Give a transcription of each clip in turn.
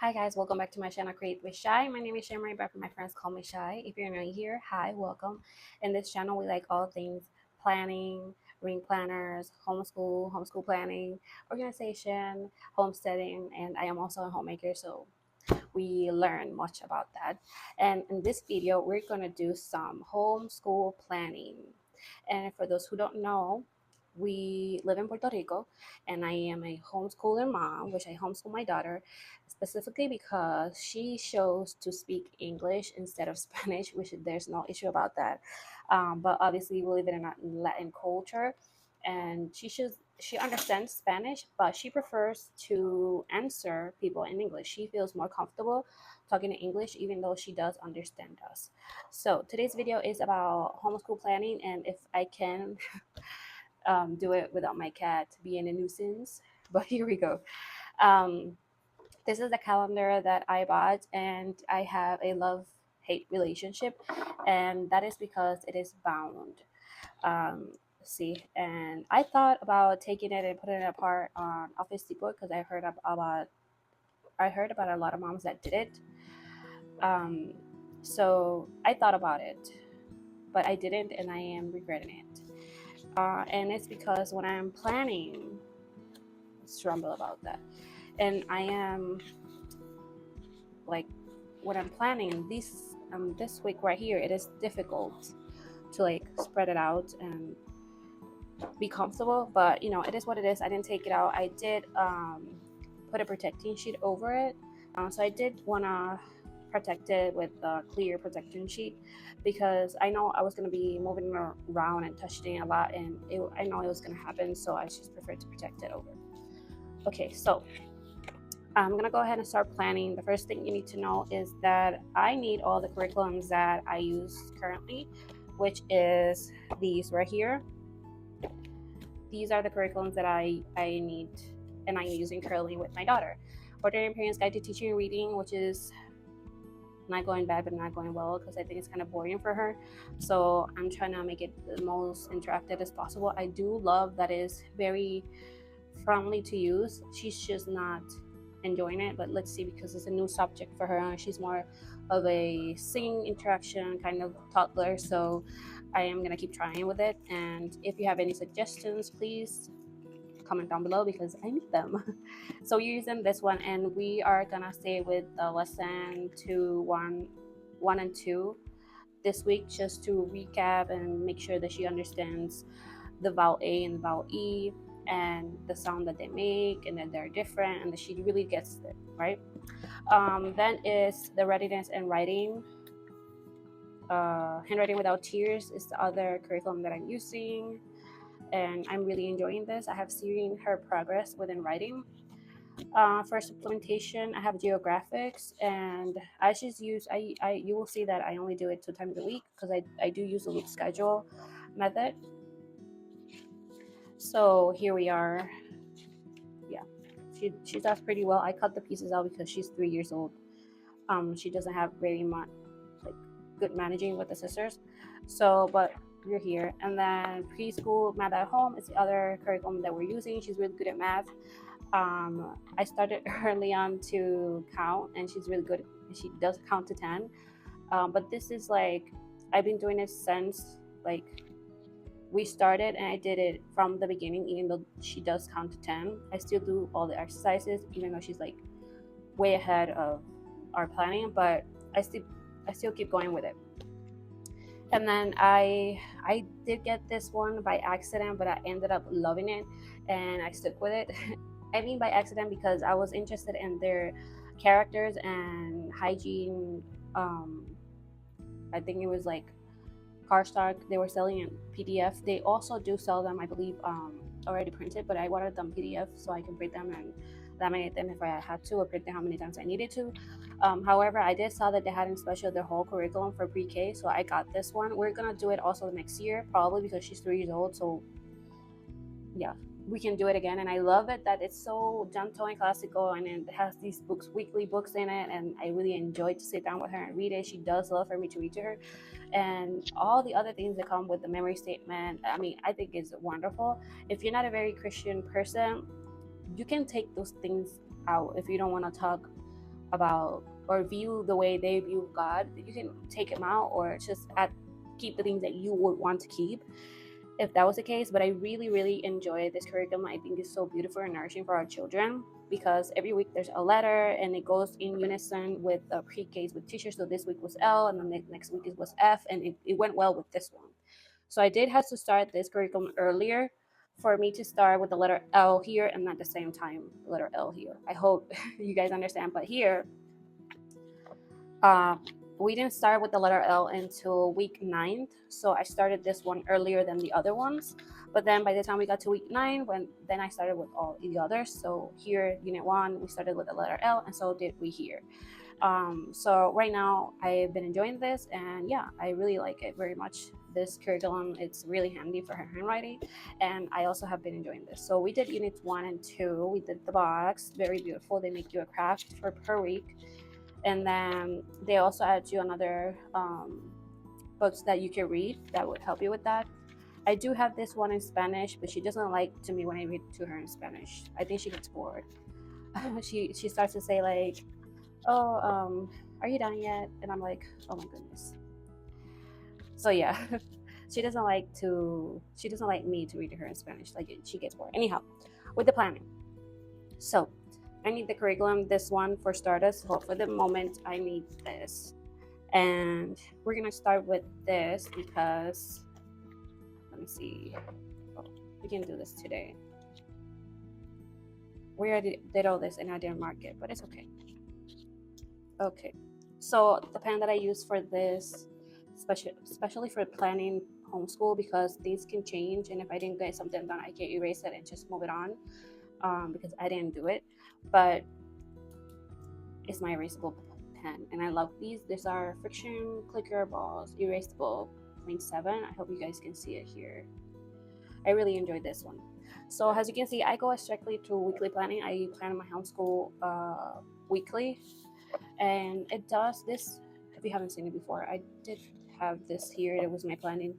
Hi guys, welcome back to my channel Create with Shy. My name is Shay Marie, but my friends call me Shy. If you're new here, hi, welcome. In this channel, we like all things planning, ring planners, homeschool planning, organization, homesteading, and I am also a homemaker, so we learn much about that. And in this video, we're gonna do some homeschool planning. And for those who don't know, we live in Puerto Rico, and I am a homeschooler mom, which I homeschool my daughter specifically because she chose to speak English instead of Spanish, which there's no issue about that. But obviously, we live in a Latin culture, and she understands Spanish, but she prefers to answer people in English. She feels more comfortable talking in English, even though she does understand us. So today's video is about homeschool planning, and if I can do it without my cat being a nuisance. But here we go. Um, this is the calendar that I bought, and I have a love hate relationship, and that is because it is bound. See, and I thought about taking it and putting it apart on Office Depot because I heard about a lot of moms that did it. Um, so I thought about it, but I didn't, and I am regretting it. And it's because when I'm planning, struggle about that, and I am like when I'm planning this week right here, it is difficult to like spread it out and be comfortable, but it is what it is. I didn't take it out. I did put a protecting sheet over it, so I did want to protect it with a clear protection sheet because I know I was going to be moving around and touching a lot, and I know it was going to happen, so I just preferred to protect it over. Okay, so I'm going to go ahead and start planning. The first thing you need to know is that I need all the curriculums that I use currently, which is these right here. These are the curriculums that I need and I'm using currently with my daughter. Ordinary Parents Guide to Teaching and Reading, which is not going bad but not going well because I think it's kind of boring for her. So I'm trying to make it the most interactive as possible. I do love that it's very friendly to use. She's just not enjoying it, but let's see, because it's a new subject for her and she's more of a singing interaction kind of toddler, so I am gonna keep trying with it. And if you have any suggestions, please comment down below because I need them. So you're using this one, and we are gonna stay with the lesson 1 and 2 this week, just to recap and make sure that she understands the vowel A and the vowel E and the sound that they make and that they're different, and that she really gets it right. Then is the readiness and writing. Handwriting Without Tears is the other curriculum that I'm using, and I'm really enjoying this. I have seen her progress within writing. For supplementation, I have geographics, and I just use you will see that I only do it 2 times a week because I do use the week schedule method. So here we are. Yeah, she does pretty well. I cut the pieces out because she's 3 years old. She doesn't have very much like good managing with the scissors. So, but we're here. And then preschool math at home is the other curriculum that we're using. She's really good at math. I started early on to count, and she's really good. She does count to 10. But this is like I've been doing it since like we started, and I did it from the beginning. Even though she does count to 10, I still do all the exercises, even though she's like way ahead of our planning. But I still keep going with it. And then I did get this one by accident, but I ended up loving it, and I stuck with it. I mean by accident because I was interested in their characters and hygiene. I think it was like car stock they were selling in PDF. They also do sell them, I believe, already printed, but I wanted them PDF so I can print them and laminate them if I had to, or print them how many times I needed to. However, I did saw that they had in special their whole curriculum for pre-K, so I got this one. We're gonna do it also next year, probably, because she's 3 years old. So yeah, we can do it again. And I love it that it's so gentle and classical, and it has these weekly books in it, and I really enjoyed to sit down with her and read it. She does love for me to read to her, and all the other things that come with the memory statement, I mean, I think is wonderful. If you're not a very Christian person, you can take those things out if you don't want to talk about or view the way they view God. You can take them out or just keep the things that you would want to keep if that was the case. But I really, really enjoy this curriculum. I think it's so beautiful and nourishing for our children because every week there's a letter and it goes in unison with the pre-Ks with teachers. So this week was L and then the next week it was F, and it went well with this one. So I did have to start this curriculum earlier for me to start with the letter L here and at the same time the letter L here. I hope you guys understand. But here, uh, we didn't start with the letter L until week 9, so I started this one earlier than the other ones. But then by the time we got to week 9, then I started with all the others. So here, unit 1, we started with the letter L, and so did we here. So right now I've been enjoying this, and yeah, I really like it very much. This curriculum, it's really handy for her handwriting, and I also have been enjoying this. So we did units 1 and 2. We did the box, very beautiful. They make you a craft for per week, and then they also add you another books that you can read that would help you with that. I do have this one in Spanish, but she doesn't like to me when I read to her in Spanish. I think she gets bored. She starts to say like, "Oh, are you done yet?" And I'm like, "Oh my goodness." So yeah, she doesn't like me to read to her in Spanish. Like she gets bored. Anyhow, with the planning. So I need the curriculum. This one for starters. So for the moment, I need this, and we're gonna start with this because let me see. Oh, we can do this today. We already did all this and I didn't mark it, but it's okay. Okay, so the pen that I use for this, especially for planning homeschool, because things can change, and if I didn't get something done, I can erase it and just move it on, because I didn't do it. But it's my erasable pen, and I love these. These are friction clicker balls, erasable 0.7. I hope you guys can see it here. I really enjoyed this one. So as you can see, I go strictly to weekly planning. I plan my homeschool weekly, and it does this. If you haven't seen it before, I did have this here. It was my planning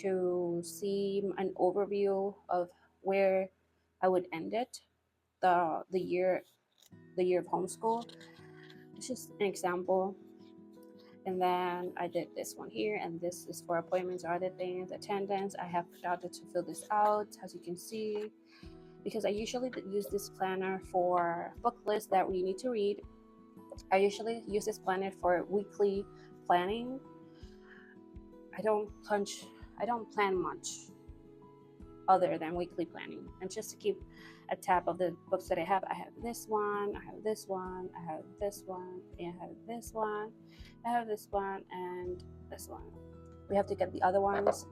to see an overview of where I would end it, the year of homeschool. It's just an example. And then I did this one here, and this is for appointments or other things, attendance. I have started to fill this out, as you can see, because I usually use this planner for book lists that we need to read. I usually use this planner for weekly planning. I don't plan much other than weekly planning, and just to keep a tab of the books that I have this one, I have this one, I have this one, and I have this one, I have this one, and this one. We have to get the other ones.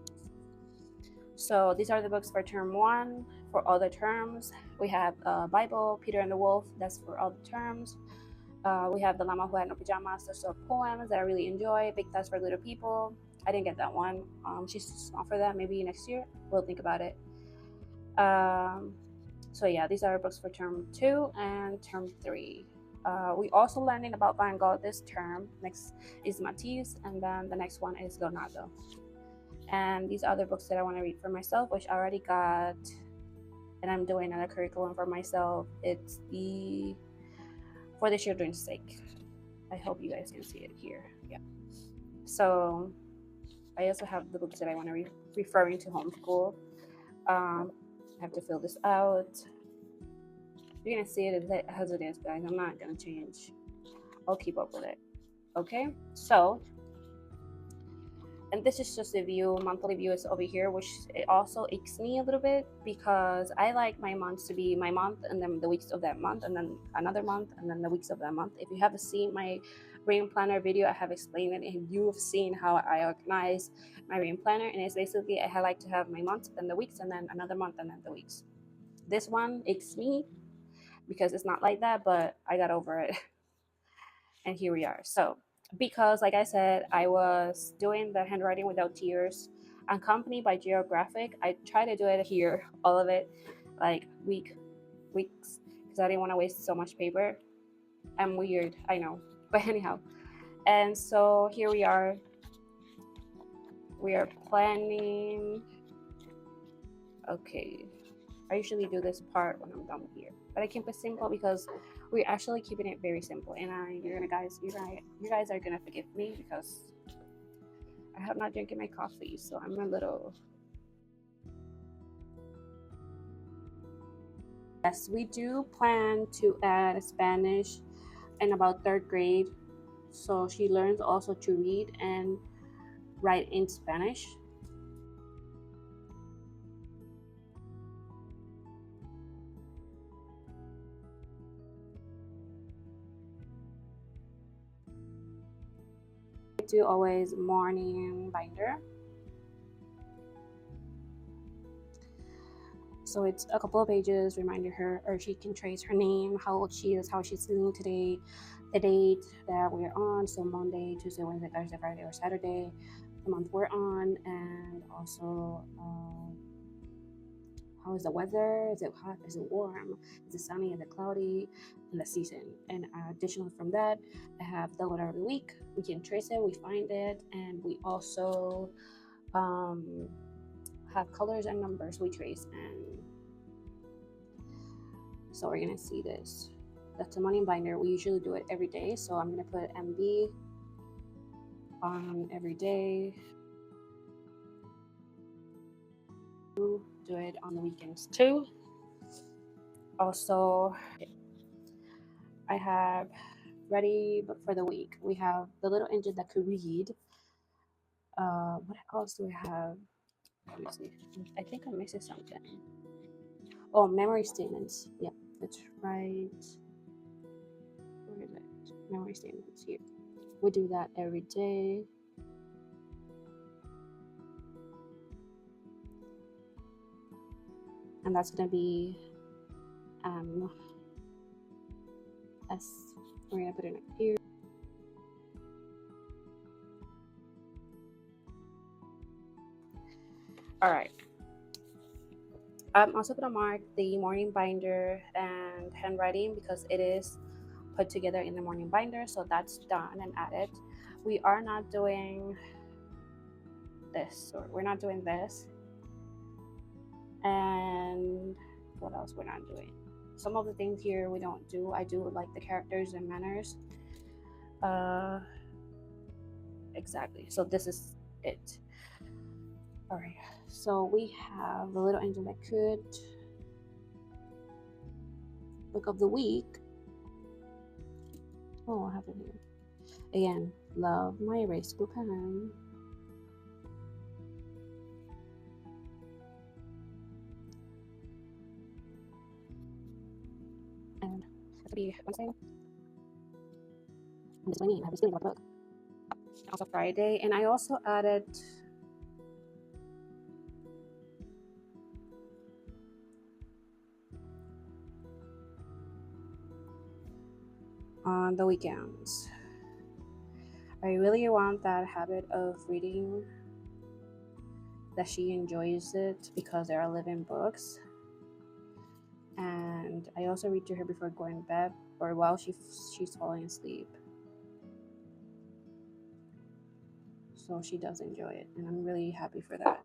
So these are the books for term 1. For all the terms, we have Bible, Peter and the Wolf, that's for all the terms. We have The Llama Who Had No Pajamas. Those are poems that I really enjoy. Big Thoughts for Little People. I didn't get that one. She's too small for that. Maybe next year. We'll think about it. So yeah, these are books for term 2 and term 3. We also learning about Van Gogh this term. Next is Matisse, and then the next one is Leonardo. And these other books that I want to read for myself, which I already got, and I'm doing another curriculum for myself. It's the For the Children's Sake. I hope you guys can see it here. Yeah. So I also have the books that I want to referring to homeschool. I have to fill this out. You're gonna see it as it is, guys. I'm not gonna change. I'll keep up with it. Okay. So, and this is just a view. Monthly view is over here, which it also aches me a little bit because I like my months to be my month, and then the weeks of that month, and then another month, and then the weeks of that month. If you haven't seen my reading planner video, I have explained it, and you've seen how I organize my reading planner. And it's basically I like to have my months, then the weeks, and then another month, and then the weeks. This one aches me because it's not like that, but I got over it. And here we are. So because like I said, I was doing the handwriting without tears accompanied by geographic. I try to do it here, all of it, like weeks, because I didn't want to waste so much paper. I'm weird, I know, but anyhow. And so here we are planning. Okay, I usually do this part when I'm done here, but I keep it simple because we're actually keeping it very simple. And you guys are gonna forgive me because I have not drinking my coffee, so I'm a little. Yes, we do plan to add Spanish in about third grade, so she learns also to read and write in Spanish. I do always morning binder. So it's a couple of pages reminding her, or she can trace her name, how old she is, how she's feeling today, the date that we're on. So Monday, Tuesday, Wednesday, Thursday, Friday, or Saturday, the month we're on, and also how is the weather? Is it hot? Is it warm? Is it sunny? Is it cloudy? And the season. And additionally from that, I have the letter of the week. We can trace it, we find it, and we also have colors and numbers we trace. And so we're gonna see this. That's a money binder. We usually do it every day, so I'm gonna put MB on every day. Do it on the weekends too. Also, I have ready for the week. We have the little engine that could read. What else do we have? Let me see. I think I'm missing something. Oh, memory statements. Yeah, that's right. Where is it? Memory statements here. We do that every day. And that's gonna be S. We're gonna put it here. All right. I'm also gonna mark the morning binder and handwriting because it is put together in the morning binder, so that's done and added. We are not doing this, or we're not doing this. And what else we're not doing? Some of the things here we don't do. I do like the characters and manners. Exactly. So this is it. All right. So we have the little angel that could. Book of the week. Oh, I have it here. Again, love my erasable pen. And that's gonna be Wednesday. And this is what I mean. I have a feeling about the book. Also Friday, and I also added on the weekends. I really want that habit of reading, that she enjoys it because they are living books. And I also read to her before going to bed or while she's falling asleep. So she does enjoy it, and I'm really happy for that.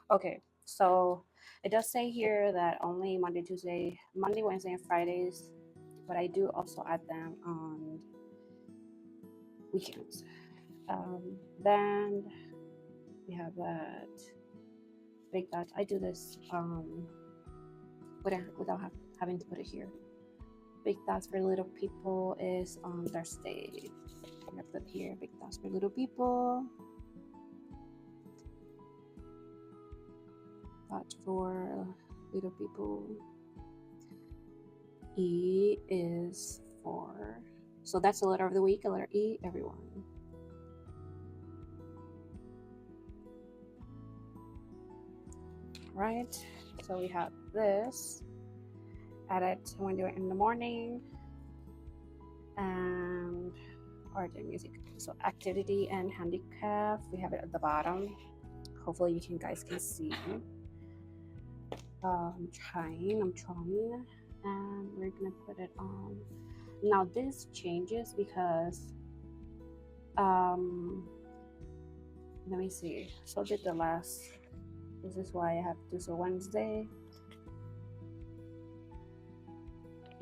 Okay, so it does say here that only Monday, Wednesday, and Fridays, but I do also add them on weekends. Then we have that big dot. I do this without having to put it here. Big thoughts for little people is on Thursday. I'm gonna put here big thoughts for little people. Thoughts for little people. E is for, so that's the letter of the week, a letter E, everyone. Right, so we have this. Add it when you're in the morning. And art and music. So activity and handicap, we have it at the bottom. Hopefully you guys can see. I'm trying, and we're gonna put it on. Now this changes because let me see. So did the last. This is why I have to. So Wednesday.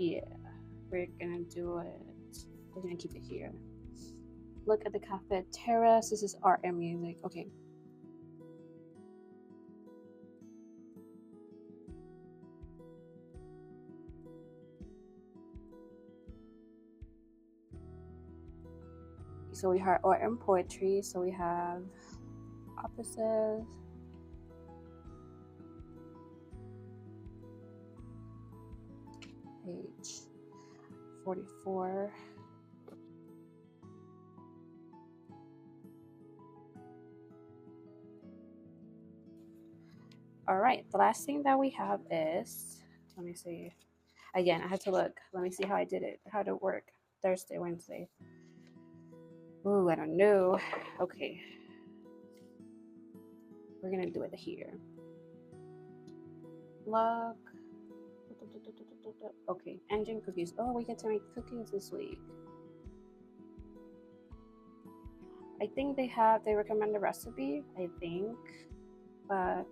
Yeah, we're gonna do it. We're gonna keep it here. Look at the cafe terrace. This is art and music. Okay. So we have art and poetry. So we have opposites. Page 44. All right, the last thing that we have is, let me see. Again, I had to look. Let me see how I did it. How did it work? Thursday, Wednesday. Ooh, I don't know. Okay. We're gonna do it here. Log. Okay, engine cookies. Oh, we get to make cookies this week. I think they recommend a recipe, I think, but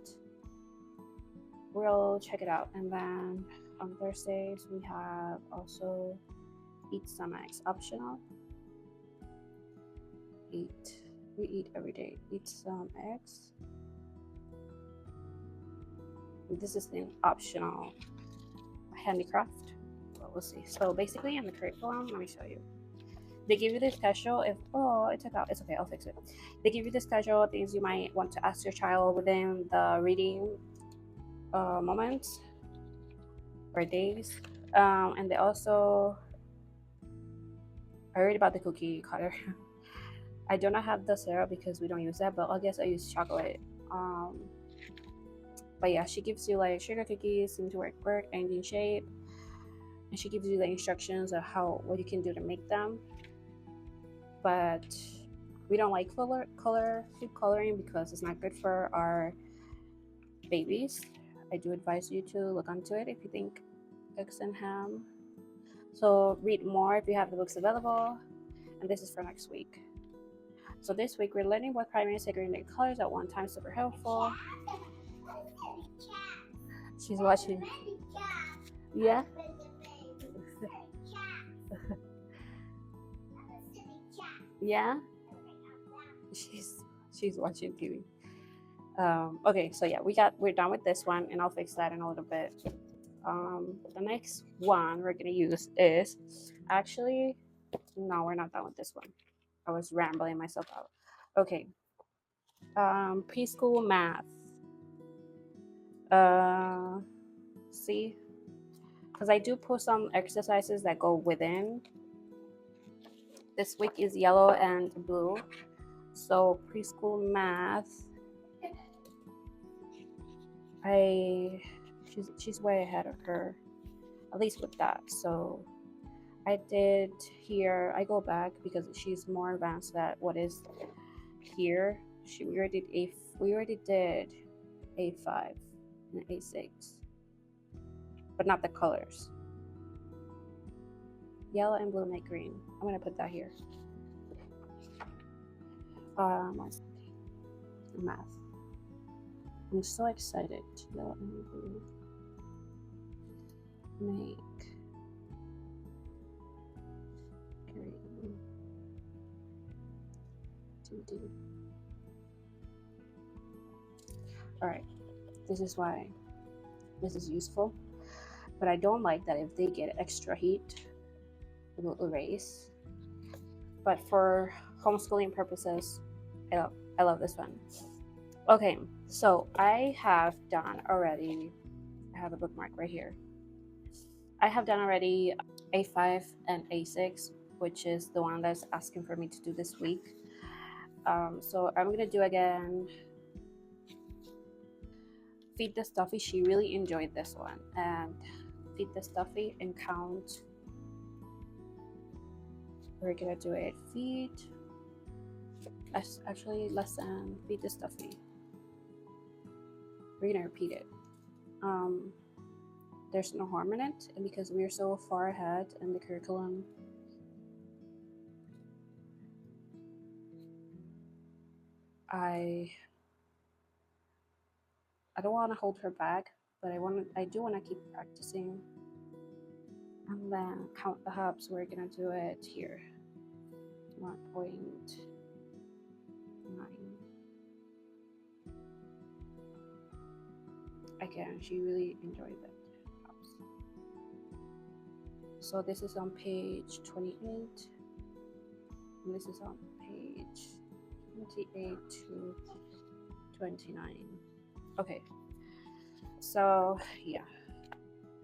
we'll check it out. And then on Thursdays we have also eat some eggs, optional. We eat every day. Eat some eggs. This is an optional handicraft. Well, we'll see. So basically in the curriculum, let me show you. They give you the schedule. If it took out, it's okay, I'll fix it. They give you the schedule, things you might want to ask your child within the reading moments or days. And they also, I read about the cookie cutter. I do not have the syrup because we don't use that, but I guess I use chocolate. But yeah, she gives you like sugar cookies, seem to work, engine shape, and she gives you the instructions of what you can do to make them. But we don't like food coloring because it's not good for our babies. I do advise you to look onto it if you think eggs and ham. So read more if you have the books available. And this is for next week. So this week we're learning both primary and secondary colors at one time. Super helpful. She's watching. Yeah. Yeah. She's watching TV. Okay, so yeah, we're done with this one, and I'll fix that in a little bit. The next one we're gonna use is actually no, we're not done with this one. I was rambling myself out. Okay. Preschool math. See, because I do put some exercises that go within. This week is yellow and blue. So preschool math. She's way ahead of her, at least with that. So I did here. I go back because she's more advanced at what is here. We already did A5 and A6, but not the colors. Yellow and blue make green. I'm gonna put that here. Math. I'm so excited. Yellow and blue make green. Alright, this is why this is useful. But I don't like that if they get extra heat, it will erase. But for homeschooling purposes, I love this one. Okay, so I have done already, I have a bookmark right here. I have done already A5 and A6, which is the one that's asking for me to do this week. So I'm gonna do again Feed the Stuffy. She really enjoyed this one. And Feed the Stuffy and count. We're gonna do it. Feed. Actually, lesson. Feed the Stuffy. We're gonna repeat it. There's no harm in it, and because we're so far ahead in the curriculum, I don't want to hold her back, but I do want to keep practicing. And then count the hubs. We're gonna do it here. 1.9. Again, she really enjoyed that hubs. So this is on page 28. And this is on page 28 to 29. Okay. So yeah.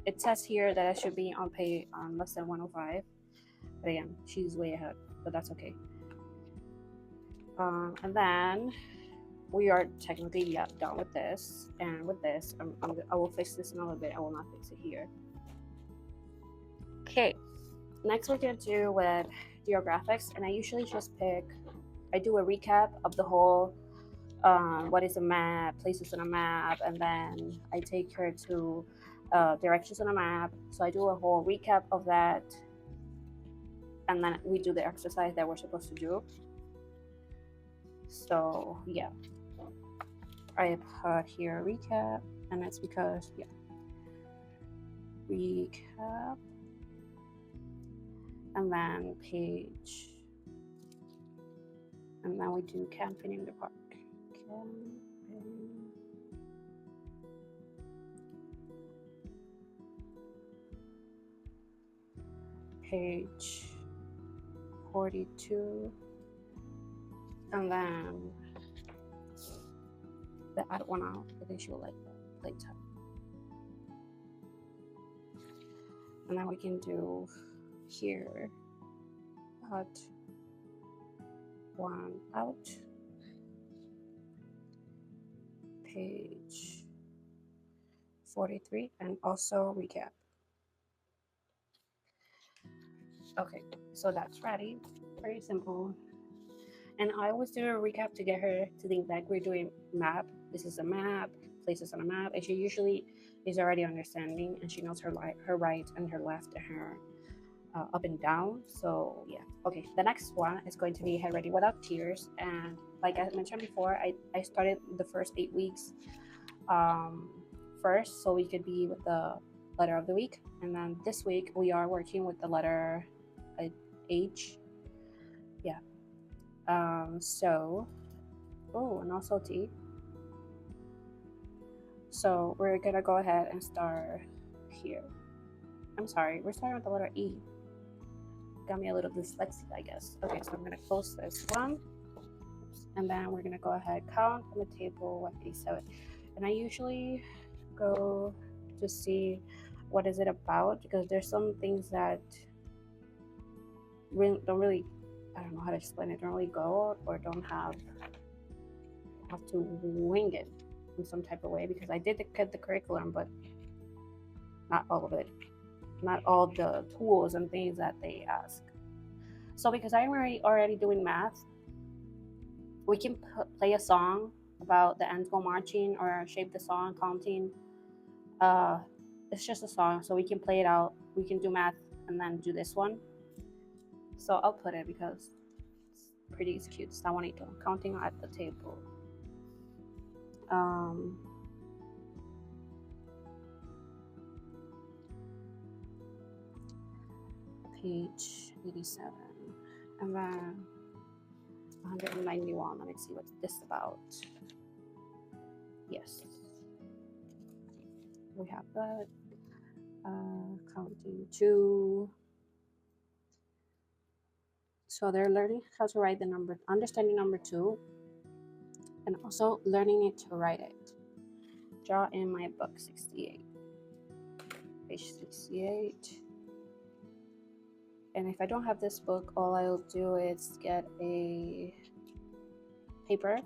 It says here that I should be on page on lesson 105. But again, she's way ahead, but that's okay. And then we are technically done with this. And with this, I will fix this in a little bit. I will not fix it here. Okay, next we're gonna do with geographics, and I usually just I do a recap of the whole what is a map, places on a map, and then I take her to directions on a map. So I do a whole recap of that, and then we do the exercise that we're supposed to do. So yeah, I put here recap, and it's because recap, and then page, and then we do camping in the park. Camping. Page 42, and then the add one out. I think she will like that playtime. And then we can do here add one out, page 43, and also recap. Okay, so that's ready. Very simple. And I always do a recap to get her to think that we're doing map. This is a map, places on a map, and she usually is already understanding, and she knows her right and her left and her up and down. So yeah, okay. The next one is going to be Head Ready Without Tears, and like I mentioned before, I started the first 8 weeks first, so we could be with the letter of the week, and then this week we are working with the letter H. Yeah. So, oh, and also T. So we're gonna go ahead and start here. I'm sorry, we're starting with the letter E. Got me a little dyslexia, I guess. Okay, so I'm gonna close this one, and then we're gonna go ahead count on the table 187. And I usually go to see what is it about, because there's some things that don't really, I don't know how to explain it, don't really go or don't have to wing it in some type of way, because I did get the curriculum, but not all of it, not all the tools and things that they ask. So because I'm already doing math, we can play a song about the ants go marching or shape the song counting. It's just a song, so we can play it out. We can do math and then do this one. So I'll put it because it's pretty cute. It's not counting at the table. Page 87, and then 191. Let me see what's this about. Yes, we have that. Counting 2. So they're learning how to write the number, understanding number 2, and also learning it to write it. Draw in my book 68. Page 68. And if I don't have this book, all I'll do is get a paper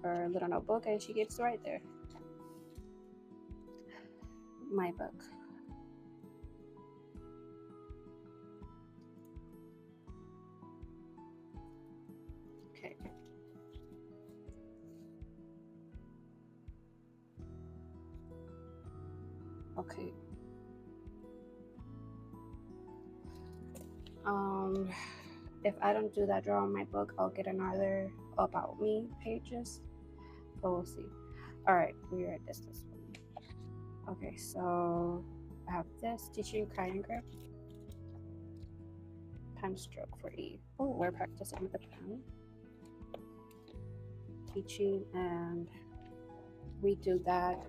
or a little notebook, and she gets to write there. My book. Okay. Okay. If I don't do that draw on my book, I'll get another about me pages, but we'll see. All right, we are at this one. Okay, so I have this teaching crayon grip, pen stroke for E. Oh, we're practicing with the pen. Teaching, and we do that.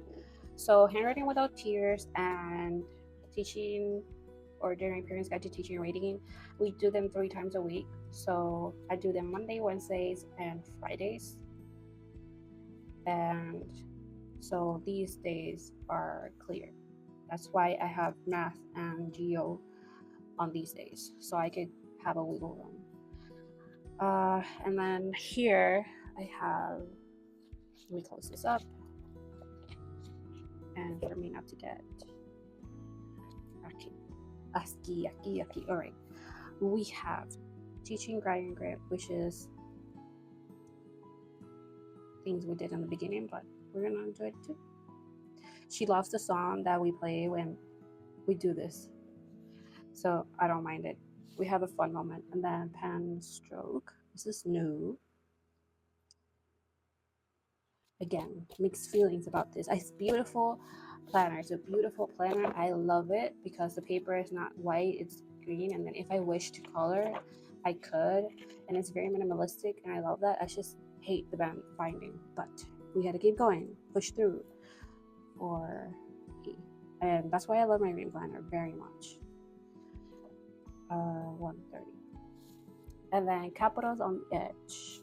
So handwriting without tears and teaching, or during Parents Guide to Teaching and Reading, we do them 3 times a week. So I do them Monday, Wednesdays, and Fridays. And so these days are clear. That's why I have math and geo on these days, so I could have a wiggle room. And then here I have, let me close this up, and for me not to get yucky. All right, we have teaching crayon grip, which is things we did in the beginning, but we're gonna do it too. She loves the song that we play when we do this, so I don't mind it. We have a fun moment. And then pen stroke, this is new. Again, mixed feelings about this. It's beautiful planner. It's a beautiful planner. I love it because the paper is not white, it's green, and then if I wish to color, I could, and it's very minimalistic, and I love that. I just hate the binding, but we had to keep going, push through for E. And that's why I love my green planner very much. 130. And then capitals on the edge.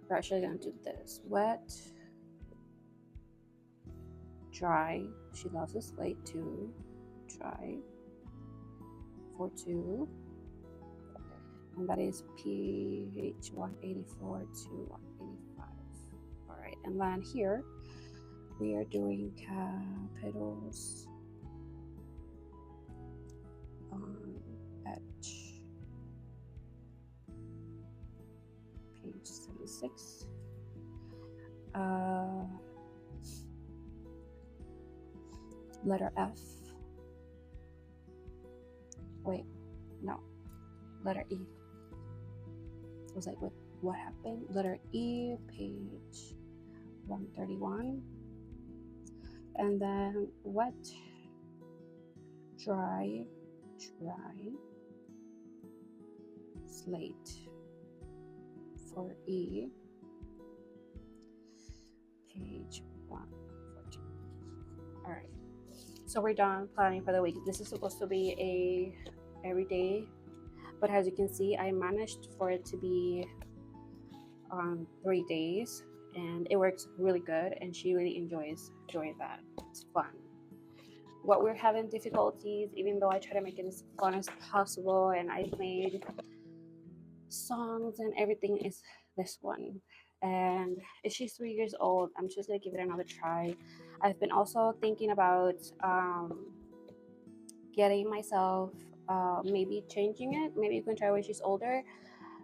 We're actually gonna do this. Wet, dry. She loves the slate too. Dry. 42. And that is pH 184 to 185. All right, and then here we are doing capitals on edge. Page 76. Letter F. Wait, no. Letter E. I was like, what happened? Letter E, page 131. And then wet, dry, slate for E, page 114. All right, so we're done planning for the week. This is supposed to be a everyday, but as you can see, I managed for it to be on 3 days, and it works really good, and she really enjoys doing that. It's fun. What we're having difficulties, even though I try to make it as fun as possible, and I made songs and everything, is this one. And if she's 3 years old, I'm just gonna give it another try. I've been also thinking about getting myself maybe changing it. Maybe you can try when she's older.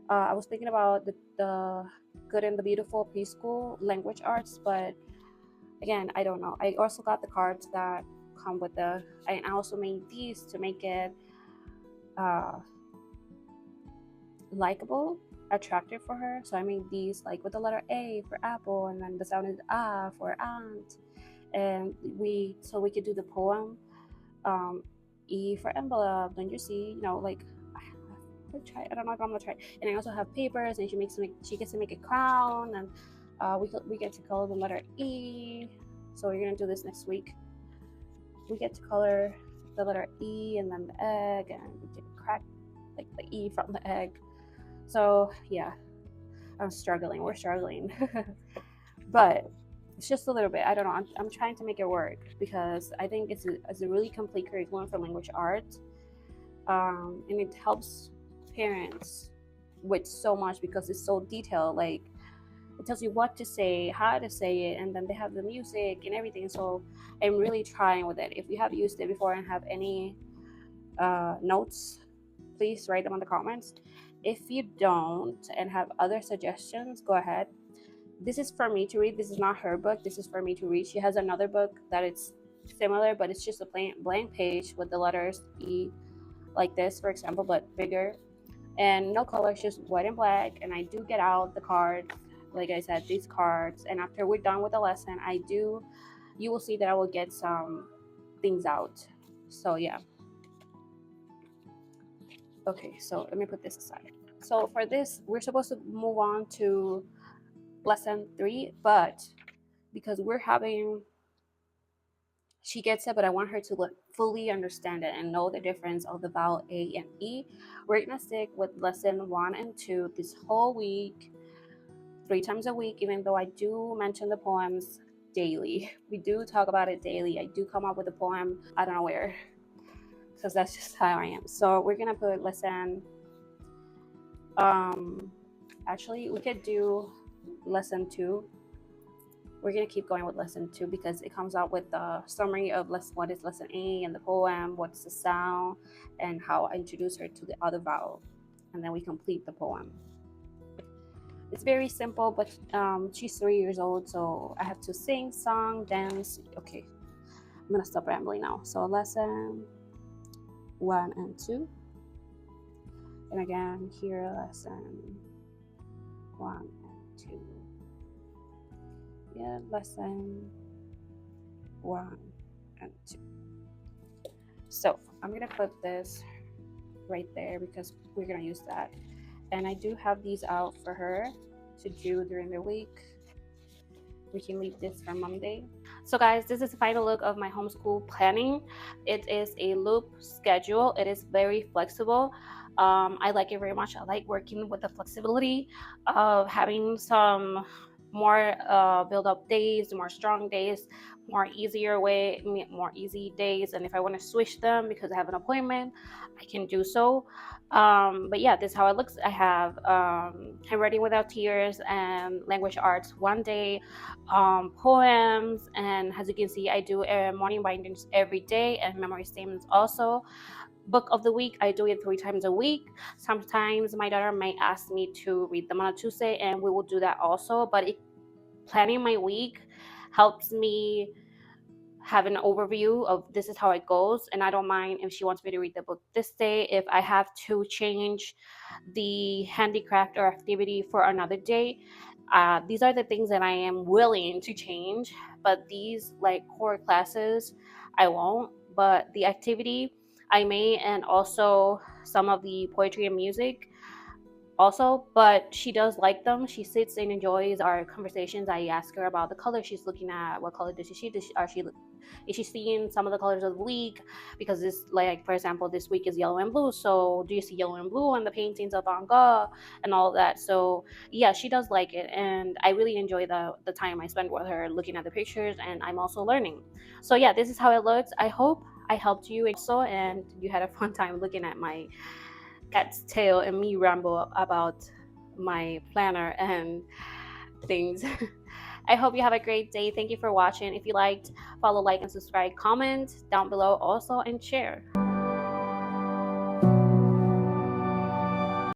I was thinking about the Good and the Beautiful preschool language arts, but again, I don't know. I also got the cards that come with the, and I also made these to make it likable, attractive for her. So I made these like with the letter A for apple, and then the sound is ah for aunt, and we could do the poem. E for envelope. Don't you see? You know, like try. I don't know if I'm gonna try. And I also have papers, and she gets to make a crown, and we get to color the letter E. So we're gonna do this next week. We get to color the letter E, and then the egg, and we can crack like the E from the egg. So yeah, I'm struggling. We're struggling, but it's just a little bit. I don't know. I'm trying to make it work because I think it's a really complete curriculum for language arts, and it helps parents with so much because it's so detailed. Like it tells you what to say, how to say it, and then they have the music and everything. So I'm really trying with it. If you have used it before and have any notes, please write them in the comments. If you don't and have other suggestions, go ahead. This is for me to read. This is not her book. This is for me to read. She has another book that it's similar, but it's just a plain blank page with the letters E like this, for example, but bigger, and no colors, just white and black. And I do get out the card like I said, these cards, and after we're done with the lesson, you will see that I will get some things out. So yeah. Okay, so let me put this aside. So for this, we're supposed to move on to lesson 3, but because we're having, she gets it, but I want her to fully understand it and know the difference of the vowel A and E. We're gonna stick with lesson 1 and 2 this whole week, 3 times a week, even though I do mention the poems daily. We do talk about it daily. I do come up with a poem, I don't know where, because that's just how I am. So we're gonna put lesson, actually we could do lesson 2. We're gonna keep going with lesson 2 because it comes out with the summary of what is lesson A and the poem, what's the sound, and how I introduce her to the other vowel, and then we complete the poem. It's very simple, but she's 3 years old, so I have to sing, song, dance. Okay, I'm gonna stop rambling now. So lesson 1 and 2, and again here lesson 1 and 2. Yeah, lesson 1 and 2. So I'm gonna put this right there because we're gonna use that, and I do have these out for her to do during the week. We can leave this for Monday. So guys, this is the final look of my homeschool planning. It is a loop schedule. It is very flexible. I like it very much. I like working with the flexibility of having some more build up days, more strong days, more easy days, and if I want to switch them because I have an appointment, I can do so. But yeah, this is how it looks. I have handwriting without tears and language arts one day, poems, and as you can see, I do morning bindings every day and memory statements also. Book of the week, I do it 3 times a week. Sometimes my daughter may ask me to read them on a Tuesday, and we will do that also. But planning my week helps me have an overview of this is how it goes, and I don't mind if she wants me to read the book this day. If I have to change the handicraft or activity for another day, these are the things that I am willing to change. But these like core classes, I won't. But the activity I may, and also some of the poetry and music also. But she does like them. She sits and enjoys our conversations. I ask her about the color she's looking at. What color does she is she seeing some of the colors of the week? Because this, like for example, this week is yellow and blue. So do you see yellow and blue on the paintings of Van Gogh and all of that? So yeah, she does like it, and I really enjoy the time I spend with her looking at the pictures, and I'm also learning. So yeah, this is how it looks. I hope I helped you also, and you had a fun time looking at my cat's tail and me ramble about my planner and things. I hope you have a great day. Thank you for watching. If you liked, follow, like, and subscribe. Comment down below also, and share.